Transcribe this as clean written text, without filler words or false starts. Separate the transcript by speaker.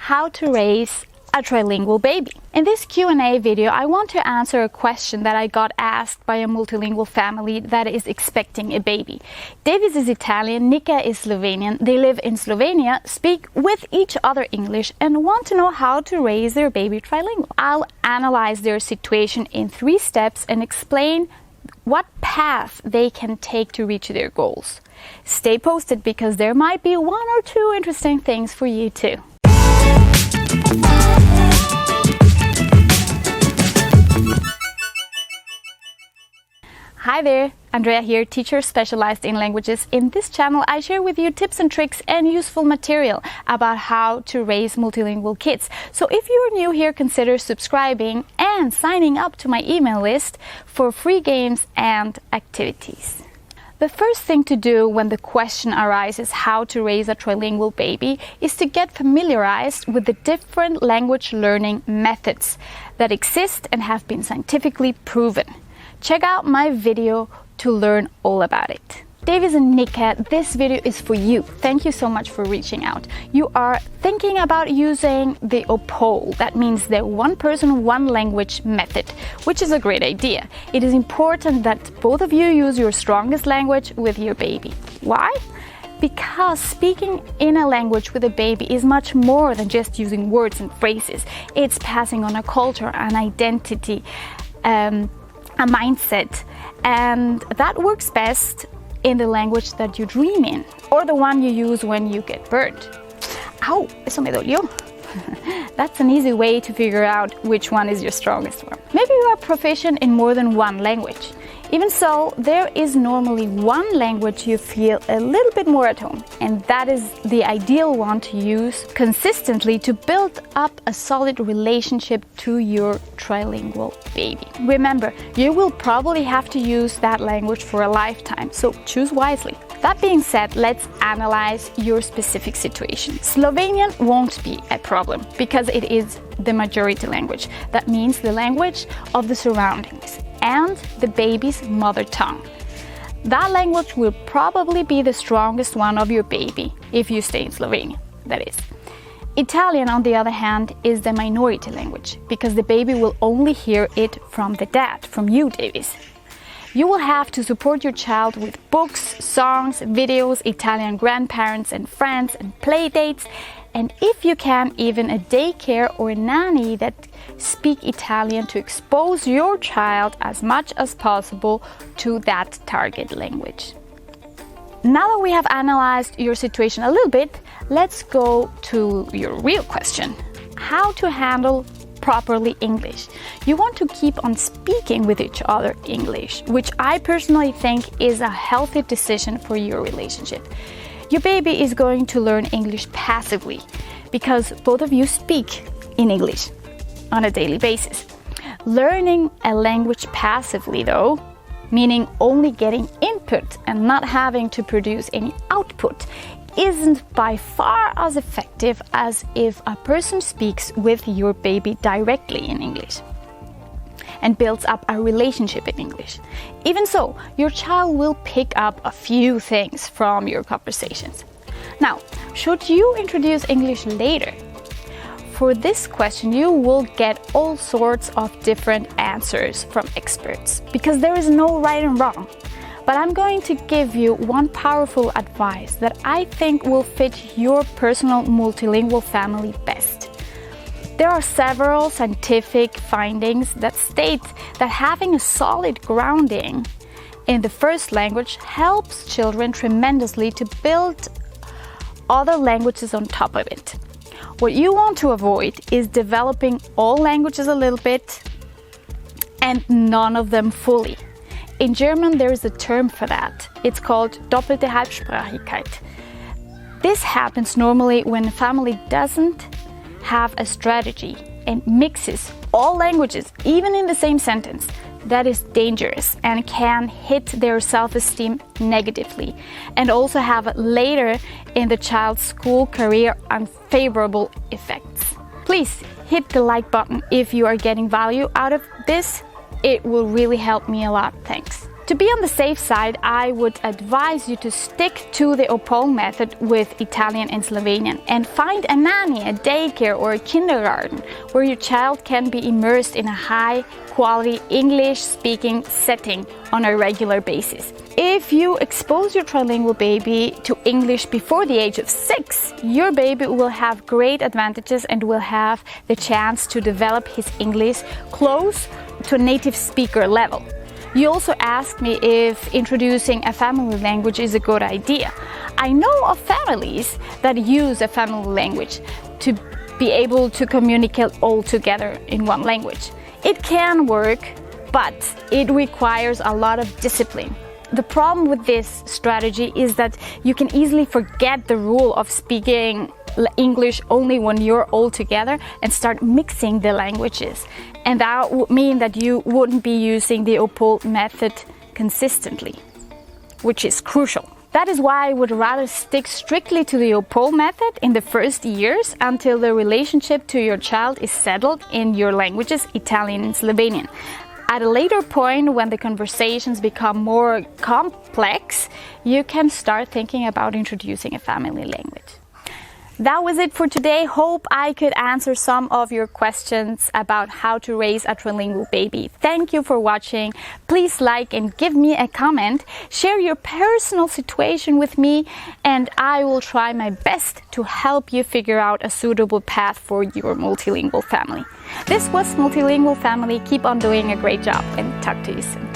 Speaker 1: how to raise a trilingual baby. In this Q&A video, I want to answer a question that I got asked by a multilingual family that is expecting a baby. Davis is Italian, Nika is Slovenian. They live in Slovenia, speak with each other English, and want to know how to raise their baby trilingual. I'll analyze their situation in 3 steps and explain what path they can take to reach their goals. Stay posted because there might be 1 or 2 interesting things for you too. Hi there, Andrea here, teacher specialized in languages. In this channel I share with you tips and tricks and useful material about how to raise multilingual kids. So if you're new here, consider subscribing and signing up to my email list for free games and activities. The first thing to do when the question arises how to raise a trilingual baby is to get familiarized with the different language learning methods that exist and have been scientifically proven. Check out my video to learn all about it. Davis and Nika, this video is for you. Thank you so much for reaching out. You are thinking about using the OPOL, that means the one person, one language method, which is a great idea. It is important that both of you use your strongest language with your baby. Why? Because speaking in a language with a baby is much more than just using words and phrases. It's passing on a culture, an identity, a mindset, and that works best in the language that you dream in, or the one you use when you get burnt. Ow, eso me dolió. That's an easy way to figure out which one is your strongest one. Maybe you are proficient in more than one language. Even so, there is normally one language you feel a little bit more at home, and that is the ideal one to use consistently to build up a solid relationship to your trilingual baby. Remember, you will probably have to use that language for a lifetime, so choose wisely. That being said, let's analyze your specific situation. Slovenian won't be a problem because it is the majority language. That means the language of the surroundings and the baby's mother tongue. That language will probably be the strongest one of your baby if you stay in Slovenia, that is. Italian, on the other hand, is the minority language because the baby will only hear it from the dad, from you, Davis. You will have to support your child with books, songs, videos, Italian grandparents and friends and play dates, and if you can, even a daycare or a nanny that speak Italian to expose your child as much as possible to that target language. Now that we have analyzed your situation a little bit, let's go to your real question. How to handle properly English. You want to keep on speaking with each other English, which I personally think is a healthy decision for your relationship. Your baby is going to learn English passively because both of you speak in English on a daily basis. Learning a language passively, though, meaning only getting input and not having to produce any output, isn't by far as effective as if a person speaks with your baby directly in English and builds up a relationship in English. Even so, your child will pick up a few things from your conversations. Now, should you introduce English later? For this question, you will get all sorts of different answers from experts because there is no right and wrong. But I'm going to give you one powerful advice that I think will fit your personal multilingual family best. There are several scientific findings that state that having a solid grounding in the first language helps children tremendously to build other languages on top of it. What you want to avoid is developing all languages a little bit and none of them fully. In German, there is a term for that. It's called doppelte Halbsprachigkeit. This happens normally when a family doesn't have a strategy and mixes all languages, even in the same sentence. That is dangerous and can hit their self-esteem negatively and also have later in the child's school career unfavorable effects. Please hit the like button if you are getting value out of this. It will really help me a lot. Thanks. To be on the safe side, I would advise you to stick to the OPOL method with Italian and Slovenian and find a nanny, a daycare or a kindergarten where your child can be immersed in a high-quality English-speaking setting on a regular basis. If you expose your trilingual baby to English before the age of 6, your baby will have great advantages and will have the chance to develop his English close to a native speaker level. You also asked me if introducing a family language is a good idea. I know of families that use a family language to be able to communicate all together in one language. It can work, but it requires a lot of discipline. The problem with this strategy is that you can easily forget the rule of speaking English only when you're all together and start mixing the languages. And that would mean that you wouldn't be using the OPOL method consistently, which is crucial. That is why I would rather stick strictly to the OPOL method in the first years until the relationship to your child is settled in your languages, Italian and Slovenian. At a later point, when the conversations become more complex, you can start thinking about introducing a family language. That was it for today. Hope I could answer some of your questions about how to raise a trilingual baby. Thank you for watching. Please like and give me a comment. Share your personal situation with me, and I will try my best to help you figure out a suitable path for your multilingual family. This was Multilingual Family. Keep on doing a great job, and talk to you soon.